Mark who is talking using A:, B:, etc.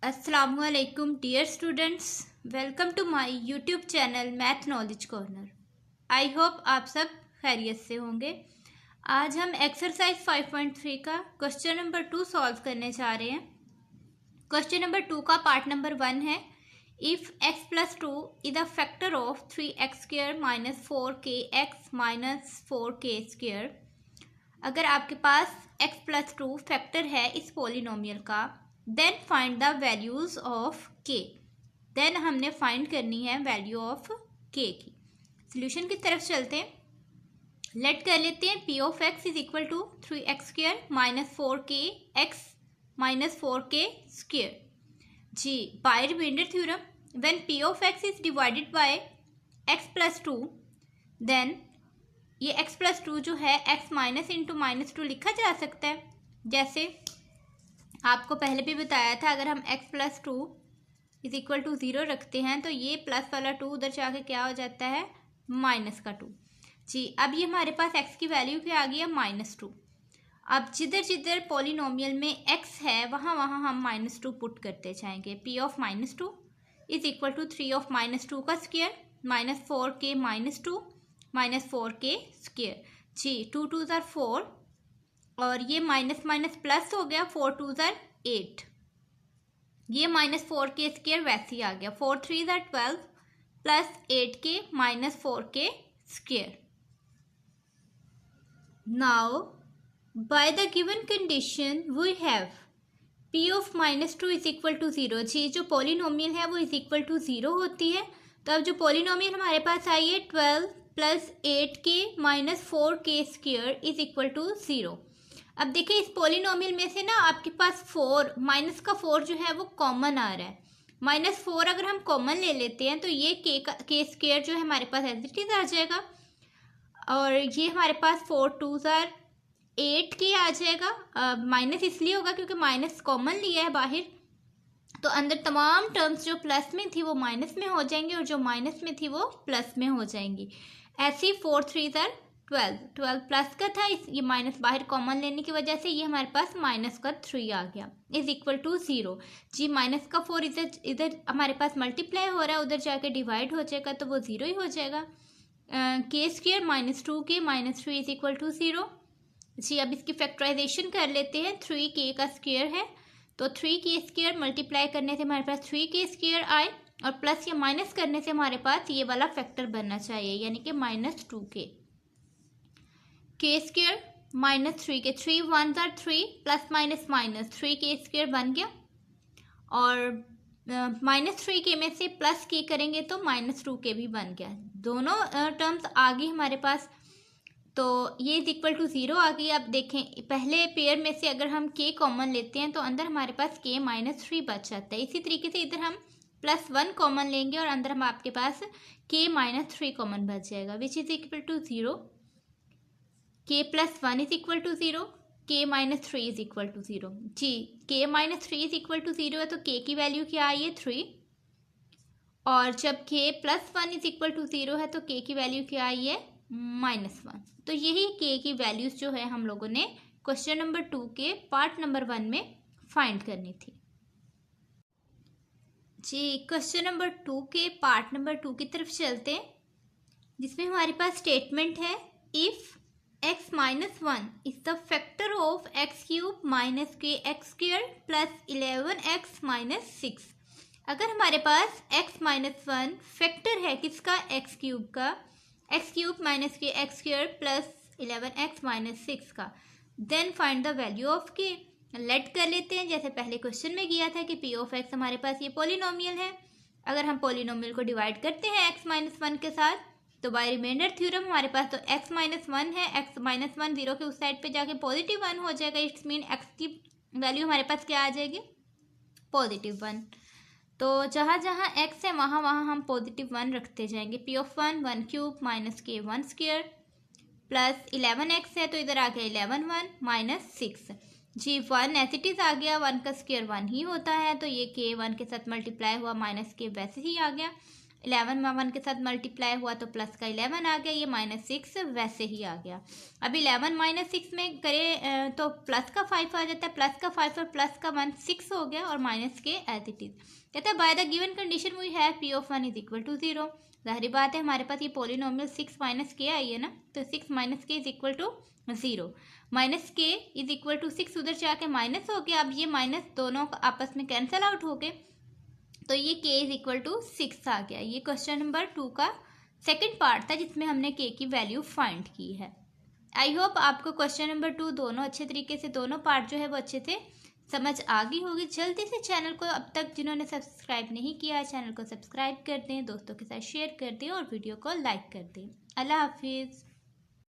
A: Assalamualaikum dear students, welcome to my YouTube channel math knowledge corner. I hope आप सब खैरियत से होंगे। आज हम एक्सरसाइज 5.3 का क्वेश्चन नंबर 2 सॉल्व करने जा रहे हैं। क्वेश्चन नंबर 2 का पार्ट नंबर 1 है, if x plus 2 is a factor of 3x square minus 4kx minus 4k square. अगर आपके पास x प्लस 2 फैक्टर है इस पोलिनोमियल का, then find the values of k। Then हमने फाइंड करनी है वैल्यू ऑफ k की। सोल्यूशन की तरफ चलते हैं। लेट कर लेते हैं p of x is equal to 3x square minus 4kx minus 4k square. जी, by remainder theorem when p of x is divided by x plus 2, देन ये x प्लस 2 जो है x माइनस इंटू माइनस 2 लिखा जा सकता है। जैसे आपको पहले भी बताया था, अगर हम x plus 2 is equal to 0 रखते हैं तो ये प्लस वाला 2 उधर जाके क्या हो जाता है, माइनस का 2। जी, अब ये हमारे पास x की वैल्यू क्या आ गई है, -2। अब जिधर जिधर पॉलिनोमियल में x है वहाँ वहाँ हम -2 पुट करते जाएंगे। p of -2 is equal to 3 of -2 का square minus 4k minus 2 minus 4k square. जी, 2 2 ज़ार 4 और ये माइनस माइनस प्लस हो गया, 4 2 ज़ार 8। ये माइनस 4k स्क्वायर वैसे ही आ गया, 4 3 ज़ार 12 plus 8k minus 4k square. Now by the given condition we have p of -2 is equal to 0। जी, जो पॉलिनोमियल है वो इज इक्वल टू 0 होती है। तो अब जो पॉलिनोमियल हमारे पास आई है 12 plus 8k minus 4k square is equal to 0। अब देखिए इस पॉलिनोमियल में से ना आपके पास 4 माइनस का 4 जो है वो कॉमन आ रहा है। -4 अगर हम कॉमन ले लेते हैं तो ये के स्क्वायर जो है हमारे पास एज इट इज आ जाएगा, और ये हमारे पास 4 2 ज़ार 8k आ जाएगा। माइनस इसलिए होगा क्योंकि माइनस कॉमन लिया है बाहर, तो अंदर तमाम टर्म्स जो प्लस में थी वो माइनस में हो जाएंगी और जो माइनस में थी वो प्लस में हो जाएंगी। ऐसे ही 4 3 ज़ार 12 प्लस का था, ये माइनस बाहर कॉमन लेने की वजह से ये हमारे पास माइनस का 3 आ गया इज इक्वल टू 0। जी, माइनस का 4 इधर हमारे पास मल्टीप्लाई हो रहा है, उधर जाके डिवाइड हो जाएगा तो वो 0 ही हो जाएगा। K square minus 2k minus 3 is equal to 0। जी, अब इसकी फैक्टराइजेशन कर लेते हैं। 3k का स्क्वायर है तो 3k स्क्वायर मल्टीप्लाई करने से हमारे पास 3k स्क्वायर आए, और प्लस या माइनस करने से हमारे पास ये वाला फैक्टर बनना चाहिए, यानी कि -2k। के स्क्वायर माइनस 3k, 3 1 ज़ार 3 plus minus minus 3k square बन गया, और -3k में से प्लस k करेंगे तो -2k भी बन गया। दोनों टर्म्स आ गई हमारे पास, तो ये इज इक्वल टू 0 आ गई। अब देखें, पहले पेयर में से अगर हम k कॉमन लेते हैं तो अंदर हमारे पास k -3 बच जाता है। इसी तरीके से इधर हम +1 कॉमन लेंगे और अंदर हम आपके पास k -3 कॉमन बच जाएगा, which is equal to 0। k plus 1 is equal to 0, k -3 is equal to 0। जी, k -3 इज इक्वल टू 0 है तो k की वैल्यू क्या आई है, 3। और जब k plus 1 is equal to 0 है तो k की वैल्यू क्या आई है, -1। तो यही k की वैल्यूज जो है हम लोगों ने क्वेश्चन नंबर 2 के पार्ट नंबर 1 में फाइंड करनी थी। जी, क्वेश्चन नंबर 2 के पार्ट नंबर 2 की तरफ चलते हैं, जिसमें हमारे पास स्टेटमेंट है, if x minus 1 is the factor of x cube minus kx square plus 11x minus 6। अगर हमारे पास x माइनस 1 फैक्टर है किसका, x क्यूब का, x cube minus kx square plus 11x minus 6 का, then find the value of k। Let कर लेते हैं, जैसे पहले क्वेश्चन में किया था कि p ऑफ x हमारे पास ये पॉलिनोमियल है। अगर हम पॉलिनोमियल को डिवाइड करते हैं x माइनस 1 के साथ तो बाय रिमाइंडर थ्योरम हमारे पास तो x माइनस 1 है, x माइनस 1 0 के उस साइड पे जाके पॉजिटिव 1 हो जाएगा। इट्स मीन x की वैल्यू हमारे पास क्या आ जाएगी, +1। तो जहाँ जहाँ x है वहाँ वहाँ हम +1 रखते जाएंगे। p of 1 cube minus k 1 square plus 11x है तो इधर आ गया 11 1 माइनस 6। जी, 1 एज इट इज आ गया, 1 का स्क्वायर 1 ही होता है तो ये k 1 के साथ मल्टीप्लाई हुआ, माइनस k वैसे ही आ गया। 11 में 1 के साथ मल्टीप्लाई हुआ तो प्लस का 11 आ गया, ये -6 वैसे ही आ गया। अब 11 - 6 में करें तो प्लस का 5 आ जाता है, प्लस का 5 और प्लस का 1 6 हो गया और माइनस के एज इट इज। कहता है by the given condition we have p of 1 is equal to 0। जाहिर बात है हमारे पास ये पॉलिनोमियल 6 माइनस के आई है ना, तो 6 माइनस के इज इक्वल टू 0। माइनस के इज इक्वल टू 6 उधर जाके माइनस हो गया, अब ये माइनस दोनों आपस में कैंसिल आउट हो गए, तो ये k इज इक्वल टू 6 आ गया। ये क्वेश्चन नंबर 2 का सेकंड पार्ट था जिसमें हमने k की वैल्यू फाइंड की है। आई होप आपको क्वेश्चन नंबर 2 दोनों अच्छे तरीके से, दोनों पार्ट जो है वो अच्छे से समझ आ गई होगी। जल्दी से चैनल को अब तक जिन्होंने सब्सक्राइब नहीं किया है चैनल को सब्सक्राइब कर दें, दोस्तों के साथ शेयर कर दें और वीडियो को लाइक कर दें। अल्लाह हाफिज़।